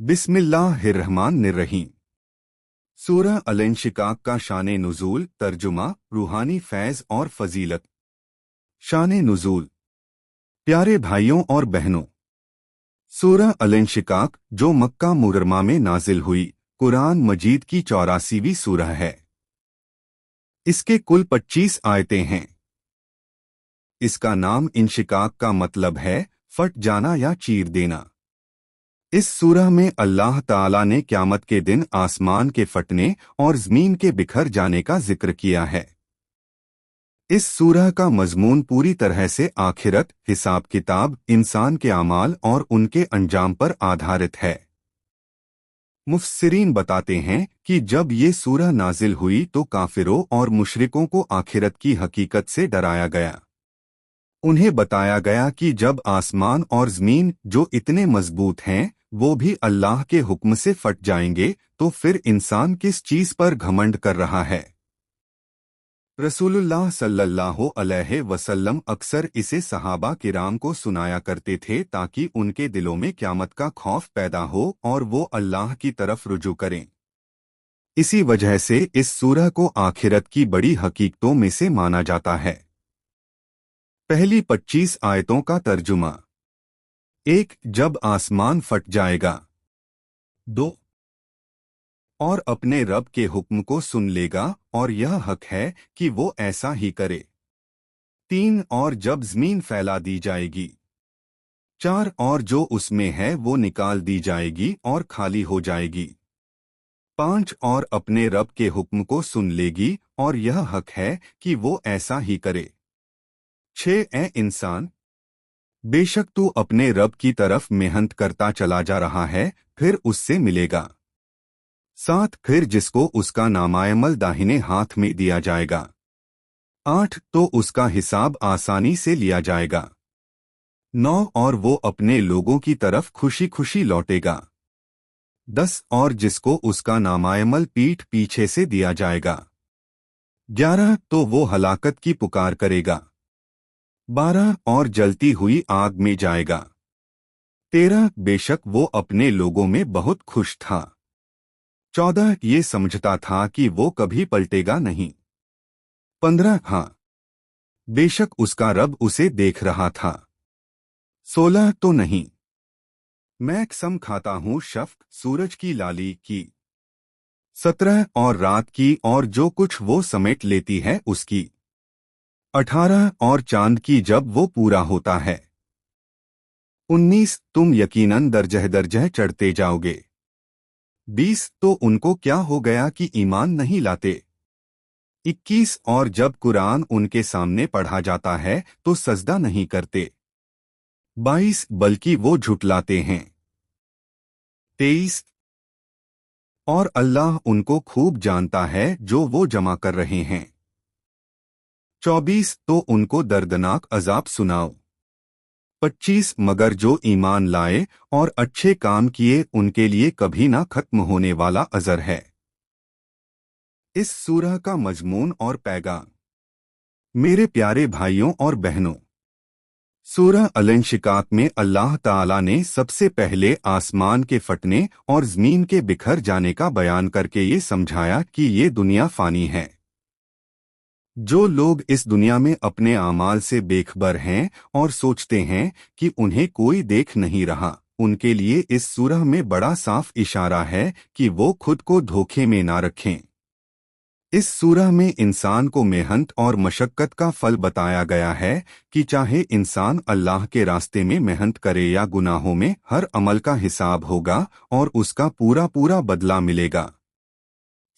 बिस्मिल्लाहिर्रहमानिर्रहीम। सूरह अल-इंशिकाक का शान नुज़ूल, तर्जुमा, रूहानी फैज़ और फजीलत। शान नुज़ूल। प्यारे भाइयों और बहनों, सूरह अल-इंशिकाक जो मक्का मुकर्रमा में नाजिल हुई, कुरान मजीद की 84वीं सूरह है। इसके कुल 25 आयतें हैं। इसका नाम इंशिकाक का मतलब है फट जाना या चीर देना। इस सूरह में अल्लाह ताला ने क़यामत के दिन आसमान के फटने और ज़मीन के बिखर जाने का जिक्र किया है। इस सूरह का मज़मून पूरी तरह से आखिरत, हिसाब किताब, इंसान के अमाल और उनके अंजाम पर आधारित है। मुफस्सिरीन बताते हैं कि जब ये सूरह नाजिल हुई तो काफिरों और मुशरिकों को आखिरत की हकीकत से डराया गया। उन्हें बताया गया कि जब आसमान और ज़मीन जो इतने मजबूत हैं वो भी अल्लाह के हुक्म से फट जाएंगे तो फिर इंसान किस चीज़ पर घमंड कर रहा है। रसूलुल्लाह सल्लल्लाहु अलैहि वसल्लम अक्सर इसे सहाबा किराम को सुनाया करते थे ताकि उनके दिलों में क़यामत का खौफ पैदा हो और वो अल्लाह की तरफ रुजू करें। इसी वजह से इस सूरह को आखिरत की बड़ी हकीकतों में से माना जाता है। पहली 25 आयतों का तर्जुमा। 1. जब आसमान फट जाएगा। 2. और अपने रब के हुक्म को सुन लेगा और यह हक है कि वो ऐसा ही करे। 3. और जब ज़मीन फैला दी जाएगी। 4. और जो उसमें है वो निकाल दी जाएगी और खाली हो जाएगी। 5. और अपने रब के हुक्म को सुन लेगी और यह हक है कि वो ऐसा ही करे। 6. ए इंसान, बेशक तू अपने रब की तरफ मेहनत करता चला जा रहा है, फिर उससे मिलेगा। 7. फिर जिसको उसका नामायमल दाहिने हाथ में दिया जाएगा। 8. तो उसका हिसाब आसानी से लिया जाएगा। 9. और वो अपने लोगों की तरफ खुशी खुशी लौटेगा। 10. और जिसको उसका नामायमल पीठ पीछे से दिया जाएगा। 11. तो वो हलाकत की पुकार करेगा। 12. और जलती हुई आग में जाएगा। 13. बेशक वो अपने लोगों में बहुत खुश था। 14. ये समझता था कि वो कभी पलटेगा नहीं। 15. हाँ, बेशक उसका रब उसे देख रहा था। 16. तो नहीं, मैं कसम खाता हूँ शफ़क़, सूरज की लाली की। 17. और रात की और जो कुछ वो समेट लेती है उसकी। 18. और चांद की जब वो पूरा होता है। 19. तुम यकीनन दर्जह दर्जह चढ़ते जाओगे। 20. तो उनको क्या हो गया कि ईमान नहीं लाते। 21. और जब कुरान उनके सामने पढ़ा जाता है तो सजदा नहीं करते। 22. बल्कि वो झुटलाते हैं। 23. और अल्लाह उनको खूब जानता है जो वो जमा कर रहे हैं। 24. तो उनको दर्दनाक अजाब सुनाओ। 25. मगर जो ईमान लाए और अच्छे काम किए उनके लिए कभी ना खत्म होने वाला अजर है। इस सूरह का मजमून और पैगाम। मेरे प्यारे भाइयों और बहनों, सूरह अल-इंशिकाक में अल्लाह ताला ने सबसे पहले आसमान के फटने और ज़मीन के बिखर जाने का बयान करके ये समझाया कि ये दुनिया फ़ानी है। जो लोग इस दुनिया में अपने आमाल से बेखबर हैं और सोचते हैं कि उन्हें कोई देख नहीं रहा, उनके लिए इस सूरह में बड़ा साफ इशारा है कि वो खुद को धोखे में ना रखें। इस सूरह में इंसान को मेहनत और मशक्कत का फल बताया गया है कि चाहे इंसान अल्लाह के रास्ते में मेहनत करे या गुनाहों में, हर अमल का हिसाब होगा और उसका पूरा पूरा बदला मिलेगा।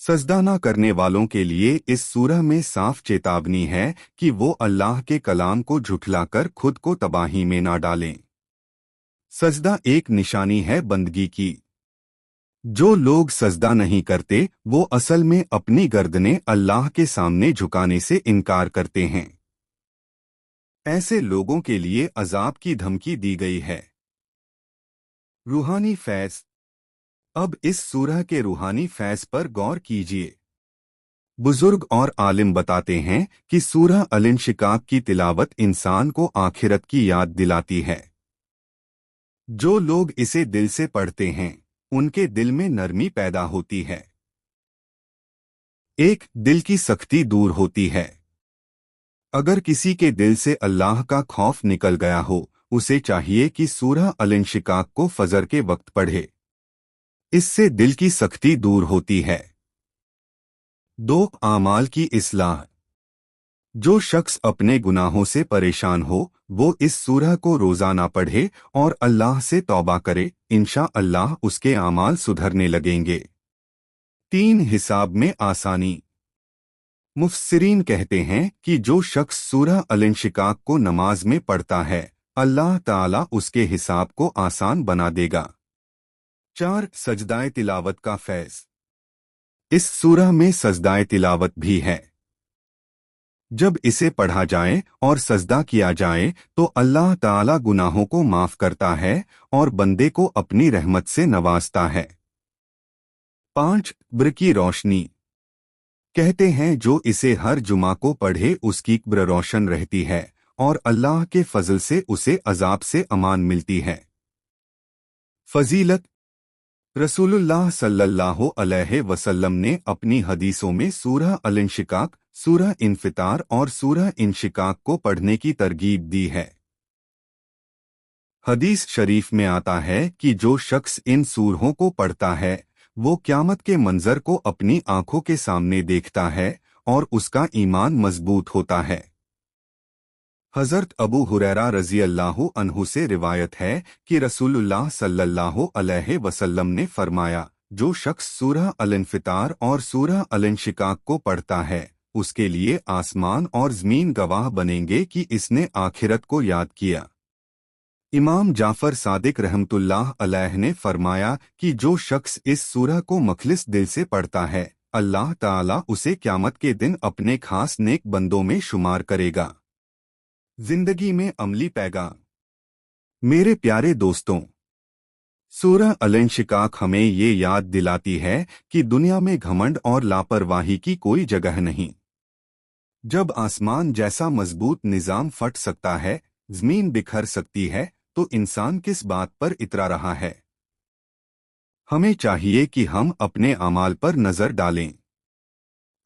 सजदा न करने वालों के लिए इस सूरह में साफ चेतावनी है कि वो अल्लाह के कलाम को झुठलाकर खुद को तबाही में ना डालें। सजदा एक निशानी है बंदगी की। जो लोग सजदा नहीं करते वो असल में अपनी गर्दनें अल्लाह के सामने झुकाने से इनकार करते हैं। ऐसे लोगों के लिए अजाब की धमकी दी गई है। रूहानी फैज़। अब इस सूरह के रूहानी फैज़ पर गौर कीजिए। बुजुर्ग और आलिम बताते हैं कि सूरह अल-इंशिकाक की तिलावत इंसान को आखिरत की याद दिलाती है। जो लोग इसे दिल से पढ़ते हैं उनके दिल में नरमी पैदा होती है। एक, दिल की सख्ती दूर होती है। अगर किसी के दिल से अल्लाह का खौफ निकल गया हो, उसे चाहिए कि सूरह अल-इंशिकाक को फजर के वक्त पढ़े। इससे दिल की सख्ती दूर होती है। 2, आमाल की इस्लाह। जो शख्स अपने गुनाहों से परेशान हो, वो इस सूरह को रोजाना पढ़े और अल्लाह से तौबा करे, इंशाअल्लाह उसके आमाल सुधरने लगेंगे। 3, हिसाब में आसानी। मुफस्सिरीन कहते हैं कि जो शख्स सूरह अल-इंशिकाक को नमाज में पढ़ता है, अल्लाह ताला उसके हिसाब को आसान बना देगा। 4, सजदाए तिलावत का फैज़। इस सूरह में सजदाए तिलावत भी है। जब इसे पढ़ा जाए और सजदा किया जाए तो अल्लाह ताला गुनाहों को माफ करता है और बंदे को अपनी रहमत से नवाजता है। 5, ब्र की रोशनी। कहते हैं जो इसे हर जुमा को पढ़े उसकी ब्र रोशन रहती है और अल्लाह के फजल से उसे अजाब से अमान मिलती है। फजीलत। रसूलुल्लाह सल्लल्लाहु अलैहि वसल्लम ने अपनी हदीसों में सूरह अल-इंशिकाक, सूरह इन्फितार और सूरह इंशिकाक को पढ़ने की तरगीब दी है। हदीस शरीफ में आता है कि जो शख्स इन सूरहों को पढ़ता है वो क़यामत के मंजर को अपनी आंखों के सामने देखता है और उसका ईमान मजबूत होता है। हज़रत अबू हुरैरा रज़ी अल्लाहु अन्हु से रिवायत है कि रसूलुल्लाह सल्लल्लाहु अलैहि वसल्लम ने फरमाया, जो शख्स सूरह अल-इंफितार और सूरह अल-इंशिकाक को पढ़ता है, उसके लिए आसमान और ज़मीन गवाह बनेंगे कि इसने आखिरत को याद किया। इमाम जाफर सादिक रहमतुल्लाह अलैह ने फरमाया कि जो शख्स इस सूरह को मखलिस दिल से पढ़ता है, अल्लाह ताला उसे क़यामत के दिन अपने खास नेक बंदों में शुमार करेगा। जिंदगी में अमली पैगाम। मेरे प्यारे दोस्तों, सूरह अल-इंशिकाक हमें ये याद दिलाती है कि दुनिया में घमंड और लापरवाही की कोई जगह नहीं। जब आसमान जैसा मजबूत निजाम फट सकता है, जमीन बिखर सकती है, तो इंसान किस बात पर इतरा रहा है? हमें चाहिए कि हम अपने अमाल पर नजर डालें,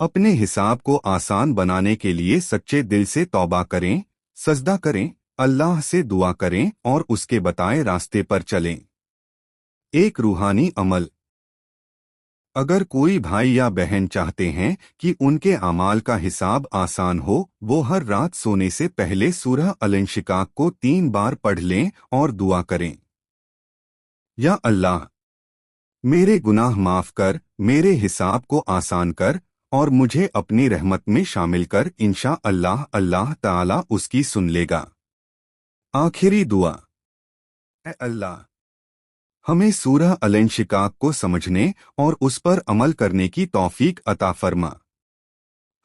अपने हिसाब को आसान बनाने के लिए सच्चे दिल से तौबा करें, सजदा करें, अल्लाह से दुआ करें और उसके बताए रास्ते पर चलें। एक रूहानी अमल। अगर कोई भाई या बहन चाहते हैं कि उनके अमाल का हिसाब आसान हो, वो हर रात सोने से पहले सूरह अल-इंशिकाक को 3 बार पढ़ लें और दुआ करें। या अल्लाह, मेरे गुनाह माफ कर, मेरे हिसाब को आसान कर और मुझे अपनी रहमत में शामिल कर, इंशाअल्लाह अल्लाह ताला उसकी सुन लेगा। आखिरी दुआ। ऐ अल्लाह, हमें सूरह अल-इंशिकाक को समझने और उस पर अमल करने की तौफीक अता फरमा।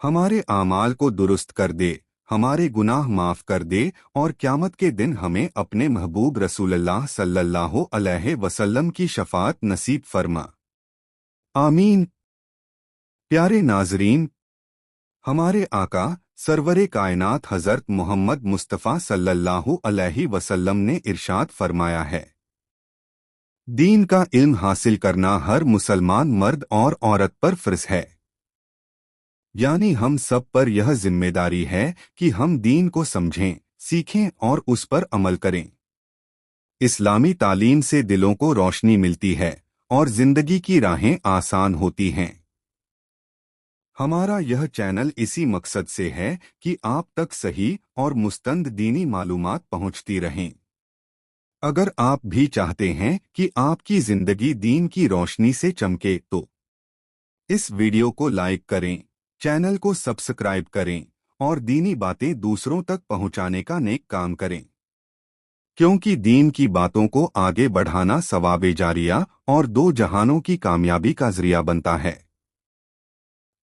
हमारे आमाल को दुरुस्त कर दे, हमारे गुनाह माफ कर दे और क़यामत के दिन हमें अपने महबूब रसूलुल्लाह सल्लल्लाहु अलैहि वसल्लम की शफाअत नसीब फरमा। आमीन। प्यारे नाज़रीन, हमारे आका सरवरे कायनात हज़रत मोहम्मद मुस्तफ़ा सल्लल्लाहु अलैहि वसल्लम ने इरशाद फरमाया है, दीन का इल्म हासिल करना हर मुसलमान मर्द और औरत पर फ़र्ज़ है। यानी हम सब पर यह जिम्मेदारी है कि हम दीन को समझें, सीखें और उस पर अमल करें। इस्लामी तालीम से दिलों को रोशनी मिलती है और जिंदगी की राहें आसान होती हैं। हमारा यह चैनल इसी मकसद से है कि आप तक सही और मुस्तंद दीनी मालूमात पहुंचती रहें। अगर आप भी चाहते हैं कि आपकी जिंदगी दीन की रोशनी से चमके तो इस वीडियो को लाइक करें, चैनल को सब्सक्राइब करें और दीनी बातें दूसरों तक पहुंचाने का नेक काम करें, क्योंकि दीन की बातों को आगे बढ़ाना सवाबे जारिया और 2 जहानों की कामयाबी का जरिया बनता है।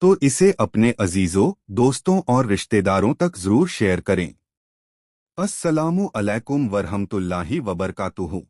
तो इसे अपने अजीजों, दोस्तों और रिश्तेदारों तक जरूर शेयर करें। अस्सलामु अलैकुम वरहमतुल्लाहि वबरकातुहू।